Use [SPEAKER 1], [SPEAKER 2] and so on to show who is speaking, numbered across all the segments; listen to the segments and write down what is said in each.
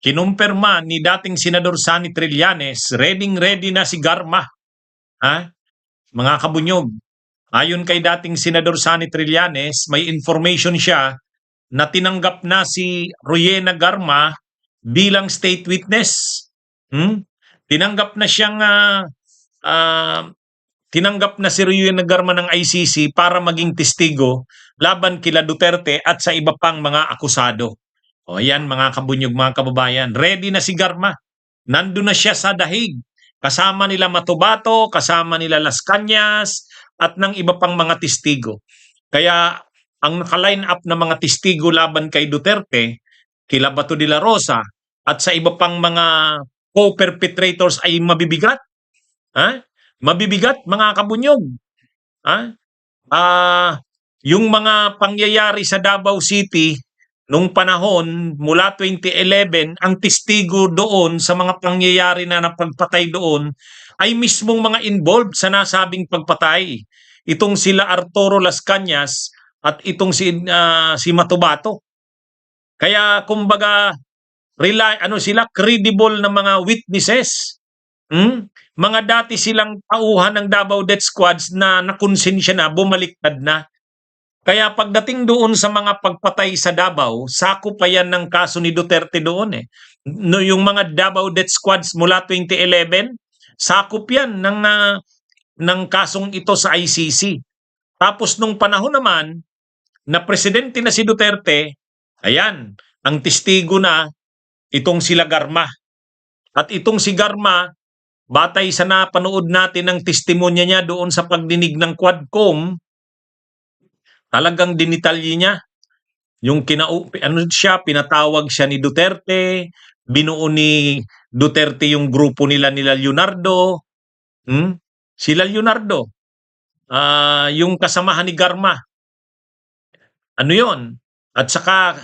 [SPEAKER 1] kinumpirma ni dating Senador Sonny Trillanes, ready na si Garma. Ha? Mga kabunyog, ayon kay dating Senador Sonny Trillanes, may information siya na tinanggap na si Royena Garma bilang state witness. Tinanggap na siyang tinanggap na si Royena Garma ng ICC para maging testigo laban kila Duterte at sa iba pang mga akusado. O yan mga kabunyog, mga kababayan, ready na si Garma. Nandun na siya sa dahig. Kasama nila Matubato, kasama nila Las Cañas, at ng iba pang mga testigo. Kaya ang naka-line up na mga testigo laban kay Duterte, kila Bato de la Rosa, at sa iba pang mga co-perpetrators ay mabibigat. Mabibigat mga kabunyog. Yung mga pangyayari sa Davao City nung panahon mula 2011, ang testigo doon sa mga pangyayari na napagpatay doon ay mismong mga involved sa nasabing pagpatay. Itong sila Arturo Las Cañas at itong si Matubato. Kaya kumbaga sila credible na mga witnesses. Mga dati silang tauhan ng Davao Death Squads na nakonsensya na, bumaliktad na. Kaya pagdating doon sa mga pagpatay sa Davao, sakop pa yan ng kaso ni Duterte doon eh. No, yung mga Davao Death Squads mula 2011, sakop yan ng kasong ito sa ICC. Tapos nung panahon naman na presidente na si Duterte, ayan, ang testigo na itong sila Garma. At itong si Garma, batay sa napanood natin ng testimonya niya doon sa pagdinig ng Quadcom, talagang dinitalye niya yung pinatawag siya ni Duterte, binuo ni Duterte yung grupo nila Leonardo, sila Leonardo, yung kasamahan ni Garma. Ano yon? At saka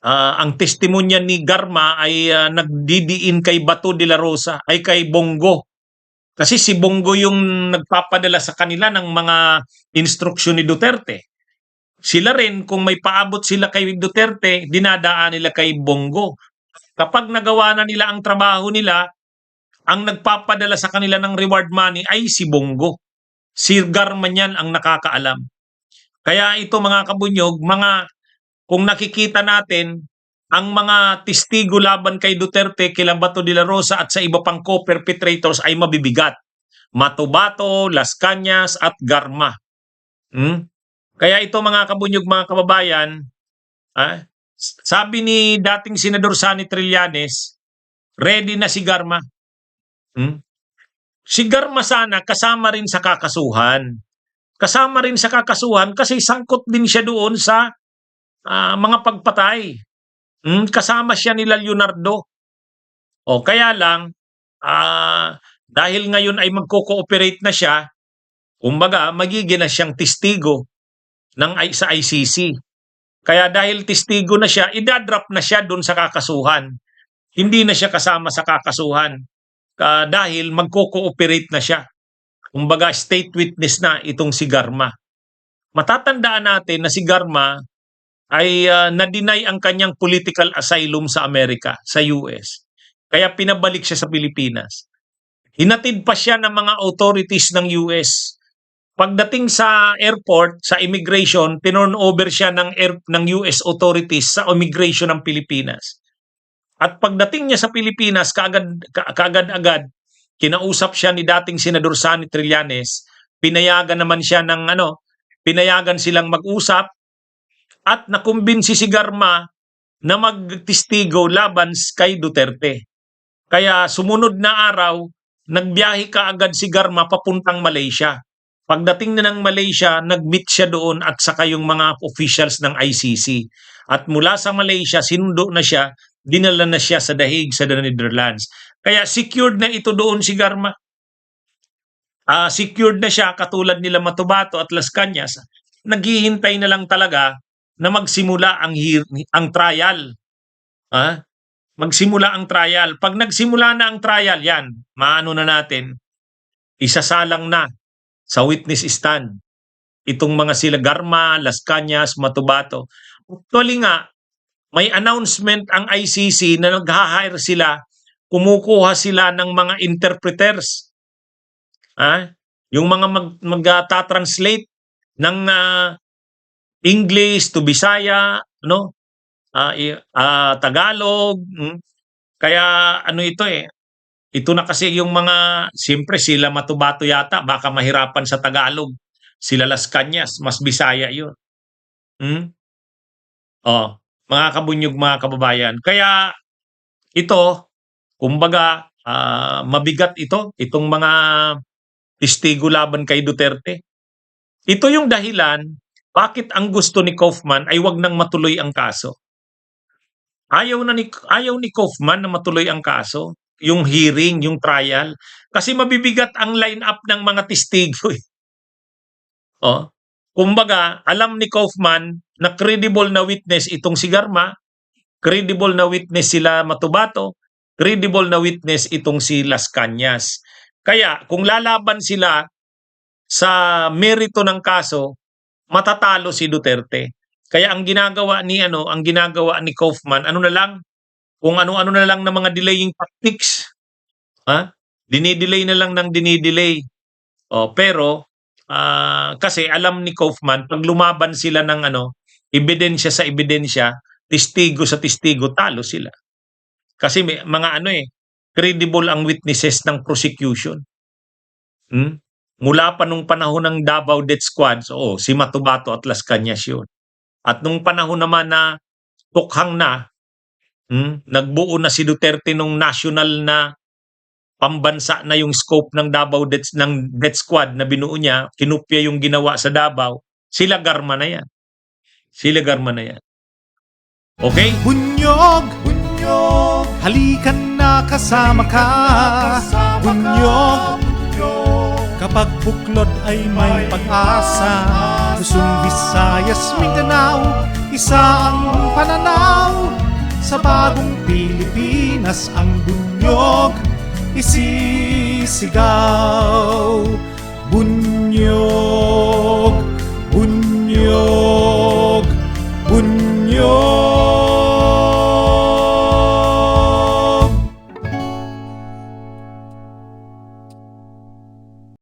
[SPEAKER 1] ang testimonya ni Garma ay nagdidiin kay Bato de la Rosa, ay kay Bongo. Kasi si Bongo yung nagpapadala sa kanila ng mga instruksyon ni Duterte. Sila rin, kung may paabot sila kay Duterte, dinadaan nila kay Bongo. Kapag nagawa na nila ang trabaho nila, ang nagpapadala sa kanila ng reward money ay si Bongo. Si Garma niyan ang nakakaalam. Kaya ito mga kabunyog, kung nakikita natin, ang mga testigo laban kay Duterte, kila Bato de la Rosa at sa iba pang co-perpetrators ay mabibigat. Matubato, Las Cañas at Garma. Kaya ito mga kabunyog, mga kababayan, sabi ni dating Senador Sonny Trillanes, ready na si Garma. Si Garma sana kasama rin sa kakasuhan. Kasama rin sa kakasuhan kasi sangkot din siya doon sa mga pagpatay. Kasama siya nila Leonardo. Kaya lang, dahil ngayon ay magko-cooperate na siya, kumbaga magiging na siyang testigo sa ICC. Kaya dahil testigo na siya, idadrop na siya doon sa kakasuhan. Hindi na siya kasama sa kakasuhan dahil magko-cooperate na siya. Kumbaga state witness na itong si Garma. Matatandaan natin na si Garma ay na-deny ang kanyang political asylum sa Amerika, sa US. Kaya pinabalik siya sa Pilipinas. Hinatid pa siya ng mga authorities ng US. Pagdating sa airport, sa immigration, tinurn over siya ng US authorities sa immigration ng Pilipinas. At pagdating niya sa Pilipinas, kaagad-agad, kinausap siya ni dating Senador Sonny Trillanes, pinayagan naman siya pinayagan silang mag-usap at nakumbinsi si Garma na magtestigo laban kay Duterte. Kaya sumunod na araw, nagbiyahe kaagad si Garma papuntang Malaysia. Pagdating na ng Malaysia, nag-meet siya doon at saka yung mga officials ng ICC. At mula sa Malaysia, sinundo na siya, dinala na siya sa dahig sa Netherlands. Kaya secured na ito doon si Garma. Secured na siya katulad nila Matubato at Las Cañas. Naghihintay na lang talaga na magsimula ang trial. Magsimula ang trial. Pag nagsimula na ang trial, yan, maano na natin, isasalang na sa witness stand itong mga sila Garma, Las Cañas, Matubato. Actually nga, may announcement ang ICC na nag-hire sila, kumukuha sila ng mga interpreters. Yung mga magta-translate ng English to Bisaya, no? Tagalog. Kaya ano ito eh, ito na kasi yung mga, siyempre sila Matubato yata, baka mahirapan sa Tagalog. Sila Las Cañas, mas Bisaya yun. Mga kabunyog, mga kababayan. Kaya ito, kumbaga, mabigat itong mga testigo laban kay Duterte. Ito yung dahilan bakit ang gusto ni Kaufman ay wag nang matuloy ang kaso. Ayaw ni Kaufman na matuloy ang kaso, yung hearing, yung trial, kasi mabibigat ang line-up ng mga testigo eh. Kumbaga, alam ni Kaufman na credible na witness itong si Garma, credible na witness sila Matubato, credible na witness itong si Las Cañas. Kaya kung lalaban sila sa merito ng kaso, matatalo si Duterte. Kaya ang ginagawa ni Kaufman, ano na lang, kung ano-ano na lang ng mga delaying tactics. Dinidelay na lang ng dinidelay. Pero kasi alam ni Kaufman, pag lumaban sila ng ebidensya sa ebidensya, testigo sa testigo, talo sila. Kasi may mga credible ang witnesses ng prosecution. Mula pa nung panahon ng Davao Death Squad, si Matubato at Las Cañas yun. At nung panahon naman na tukhang na, nagbuo na si Duterte nung national na pambansa na yung scope ng Davao Death Squad na binuo niya, kinupya yung ginawa sa Davao, sila Garma na yan. Okay?
[SPEAKER 2] Bunyog, halikan na kasama ka. Bunyog, kapag buklod ay may pag-asa. Luzon, Visayas, Mindanao, isa ang pananaw. Sa bagong Pilipinas ang bunyog isisigaw. Bunyog.